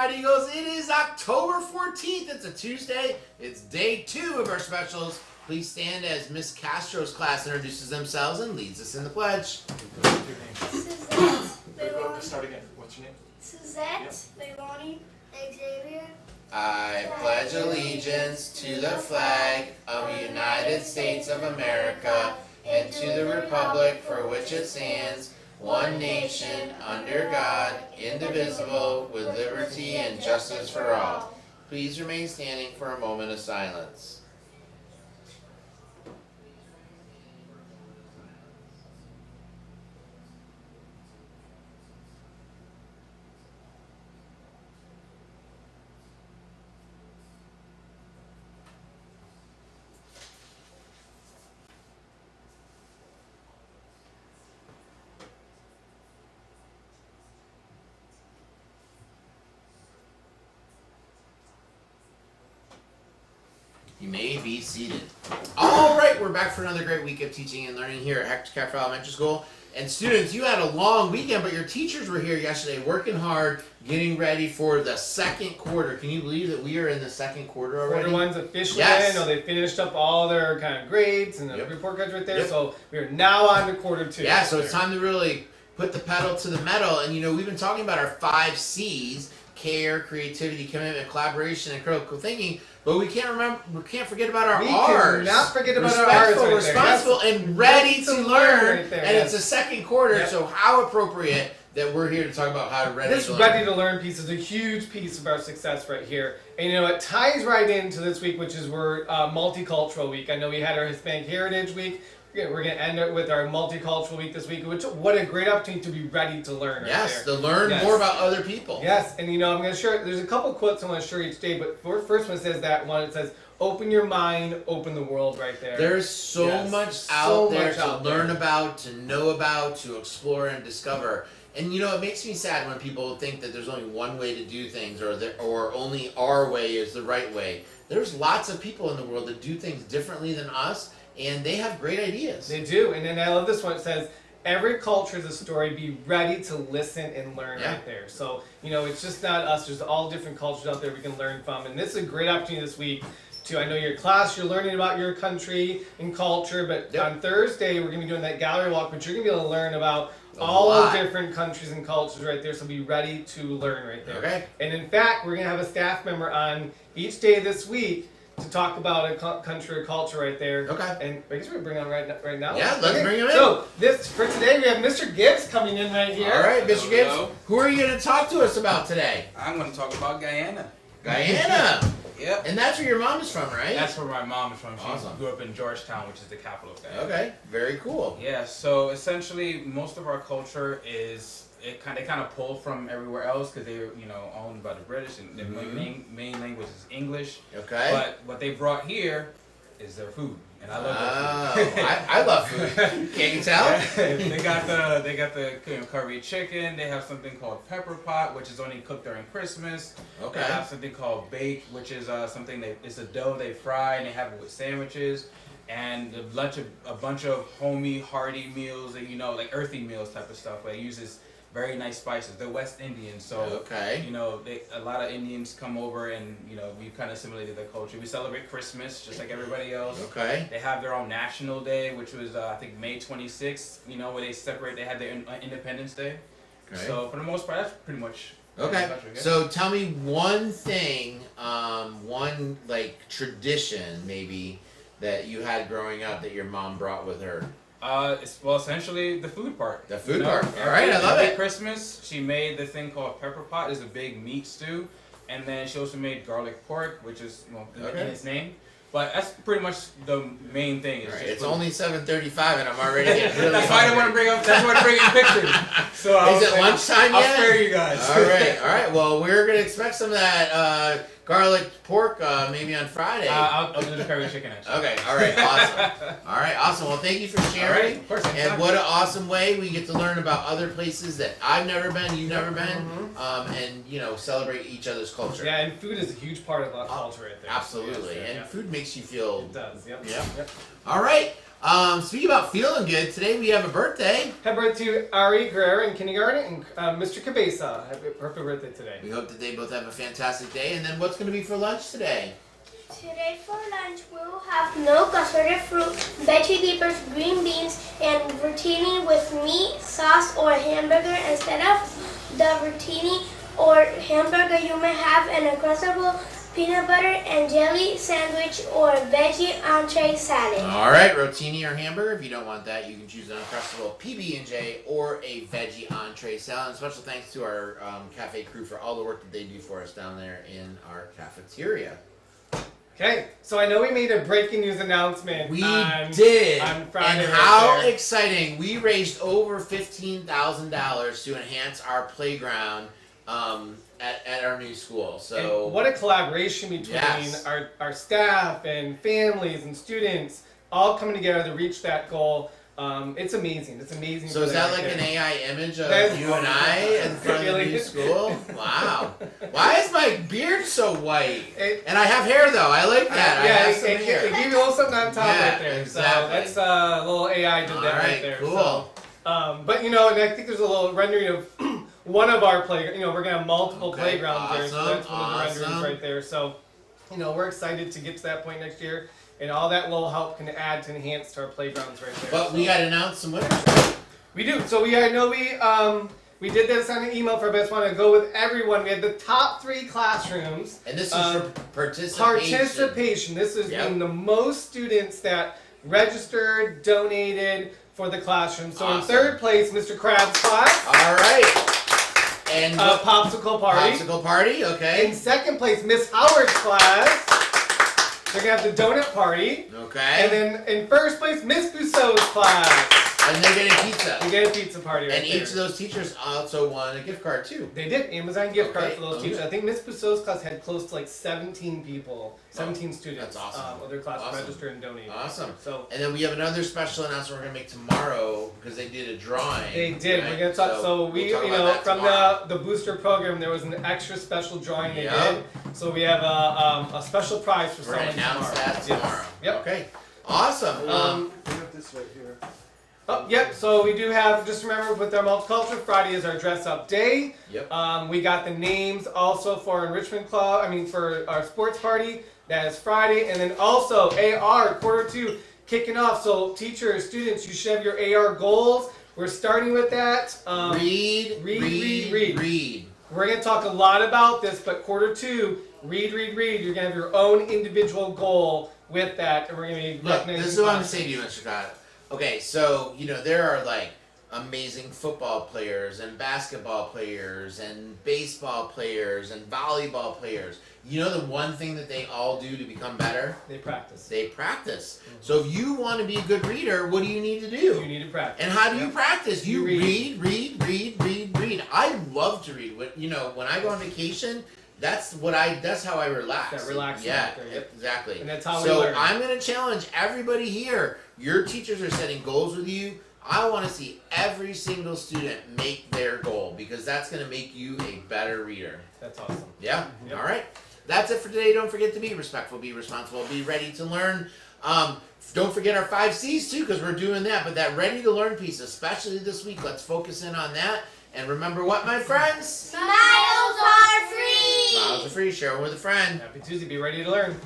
right, Eagles, it is October 14th. It's a Tuesday. It's day 2 of our specials. Please stand as Miss Castro's class introduces themselves and leads us in the pledge. Suzette, Start again. What's your name? Suzette, Leilani, Xavier. I pledge allegiance to the flag of the United States of America and to the republic for which it stands, one nation, under God, indivisible, with liberty and justice for all. Please remain standing for a moment of silence. You may be seated. All right, we're back for another great week of teaching and learning here at Hector Cafferata Elementary School. And students, you had a long weekend, but your teachers were here yesterday working hard, getting ready for the second quarter. Can you believe that we are in the second quarter already? Quarter one's officially Yes. in. They finished up all their kind of grades and the Yep. report cards right there. Yep. So we are now on to quarter 2. Yeah, so it's time to really put the pedal to the metal. And we've been talking about our 5 C's: care, creativity, commitment, collaboration, and critical thinking. But we can't forget about our We R's. cannot forget about our R's Respectful, right there. responsible, and ready to learn. right there, And yes. it's the second quarter, Yep. so how appropriate that we're here to talk about how to ready This to learn. ready to learn piece is a huge piece of our success right here. And it ties right into this week, which is we're multicultural week. I know we had our Hispanic Heritage Week. We're going to end it with our multicultural week this week, which what a great opportunity to be ready to learn right Yes, there. to learn Yes. more about other people. Yes, and I'm going to share, there's a couple quotes I want to share each day, but the first one says that one, it says, open your mind, open the world right there. There's so Yes, much so out there much to out learn there. about, to know about, to explore and discover. And it makes me sad when people think that there's only one way to do things, or only our way is the right way. There's lots of people in the world that do things differently than us, and they have great ideas. They do, and then I love this one. It says, every culture is a story. Be ready to listen and learn Yeah. right there. So, it's just not us. There's all different cultures out there we can learn from. And this is a great opportunity this week to, I know your class, you're learning about your country and culture, but Yep. on Thursday, we're going to be doing that gallery walk, but you're going to be able to learn about A all lot. the different countries and cultures right there. So be ready to learn right there. Okay. And in fact, we're going to have a staff member on each day this week to talk about a country or culture right there. Okay. And I guess we're going to bring on right now. Yeah, let's bring him in. So for today, we have Mr. Gibbs coming in right here. All right, Mr. Gibbs, Hello. who are you going to talk to us about today? I'm going to talk about Guyana. Guyana. Yep. And that's where your mom is from, right? That's where my mom is from. She Awesome. grew up in Georgetown, which is the capital of Guyana. Okay, very cool. Yeah, so essentially most of our culture they kind of pull from everywhere else because they're owned by the British, and their main language is English. Okay. But what they brought here is their food, and I love Oh, their food. I love food. Can you tell? Yeah, they got the curry chicken. They have something called pepper pot, which is only cooked during Christmas. Okay. They have something called bake, which is it's a dough they fry and they have it with sandwiches, and a bunch of homey, hearty meals, and like earthy meals type of stuff. Where it uses very nice spices. They're West Indian, so Okay. a lot of Indians come over, and we kind of assimilated their culture. We celebrate Christmas just like everybody else. Okay. They have their own National Day, which was I think May 26th. Where they had their Independence Day. Okay. So for the most part, that's pretty much. Okay, so tell me one thing, one tradition maybe that you had growing up that your mom brought with her. It's essentially the food part. The food part. All right, I love every it. Christmas, she made the thing called pepper pot. It's a big meat stew, and then she also made garlic pork, which is in its name. But that's pretty much the main thing. All right, just it's food. only 7:35 and I'm already getting really That's why I didn't want to bring up. That's why I bring in pictures. So Is it lunchtime I'll yet? spare you guys. All right. Well, we're gonna expect some of that garlic pork maybe on Friday. I'll do the curry chicken actually. Okay. All right. Awesome. Well, thank you for sharing. All right, of course. And what an awesome way we get to learn about other places that I've never been, you've never been, and celebrate each other's culture. Yeah, and food is a huge part of our culture right there. Absolutely. Yes, And yeah. food makes you feel. It does. Yep. Yep. Yep. All right. Speaking about feeling good, today we have a birthday. Happy birthday to Ari Guerrero in kindergarten and Mr. Cabeza. Happy birthday today. We hope that they both have a fantastic day. And then what's going to be for lunch today? Today for lunch we will have milk, assorted fruit, veggie dippers, green beans, and rotini with meat, sauce, or hamburger. Instead of the rotini or hamburger, you may have an Uncrustable peanut butter and jelly sandwich or veggie entree salad. All right, rotini or hamburger. If you don't want that, you can choose an Uncrustable PB&J or a veggie entree salad. And special thanks to our cafe crew for all the work that they do for us down there in our cafeteria. Okay, so I know we made a breaking news announcement. We on, did. on Friday. And right how there. exciting. We raised over $15,000 to enhance our playground at our new school. So And what a collaboration between Yes. our staff and families and students all coming together to reach that goal. It's amazing. It's amazing. So for is them that to like get- an AI image of That's- you and I in front of the Really? new school? Wow. Why is my beard so white? It- And I have hair though. I like that. I yeah, have it, some it, hair. it gave you a little something on top Yeah, right there. exactly. So that's a little AI did that All right right, there. cool. So, but and I think there's a little rendering of one of our playgrounds. We're gonna have multiple Okay, playgrounds there, so that's one of the awesome. renderings right there. So, we're excited to get to that point next year, and all that little help can add to enhance to our playgrounds right there. But So- we got to announce some winners. We do. So I know we did this on an email for, but I just want to go with everyone. We had the top 3 classrooms. And this is Um, for participation. Participation. This is Yep. being the most students that registered, donated for the classroom. So Awesome. in 3rd place, Mr. Crab's class, All right. And what- popsicle party. popsicle party, In okay. 2nd place, Miss Howard's class. They're gonna have the donut party. Okay. And then in 1st place, Miss Bousseau's class. And they're getting pizza. We get a pizza party right And there. each of those teachers also won a gift card too. They did Amazon gift card Okay, for those okay. teachers. I think Miss Bousseau's class had close to like 17 people, 17 students. that's awesome. Of their class Awesome. registered and donated. Awesome. So And then we have another special announcement we're gonna make tomorrow because they did a drawing. they did. right? We're gonna talk. So we, we'll talk about that from tomorrow. the booster program, there was an extra special drawing they Yep. did. So we have a special prize for We're gonna someone announce tomorrow. that Yes. tomorrow. Yep. Okay. Awesome. We have this right here. Oh, yep. So we do have. Just remember, with our multicultural Friday is our dress up day. Yep. We got the names also for enrichment club. For our sports party. That is Friday, and then also AR Q2 kicking off. So teachers, students, you should have your AR goals. We're starting with that. read. read. We're gonna talk a lot about this, but Q2, read. You're gonna have your own individual goal with that, and we're gonna be Look, recognizing this is what I'm classes. saying to you, Mr. Scott. Okay, so there are like amazing football players and basketball players and baseball players and volleyball players. You know the one thing that they all do to become better? They practice. They practice. So if you want to be a good reader, what do you need to do? You need to practice. And how do you Yep. practice? You read. read. I love to read. When I go on vacation, that's how I relax. That relaxing Yeah, factor, yep. exactly. And that's how we So learn. I'm gonna challenge everybody here. Your teachers are setting goals with you. I want to see every single student make their goal because that's gonna make you a better reader. That's awesome. Yeah. Yep. All right. That's it for today. Don't forget to be respectful, be responsible, be ready to learn. Don't forget our 5 C's too, because we're doing that. But that ready to learn piece, especially this week, let's focus in on that. And remember what, my friends? Smiles are free. Smiles are free. Share them with a friend. Happy Tuesday. Be ready to learn.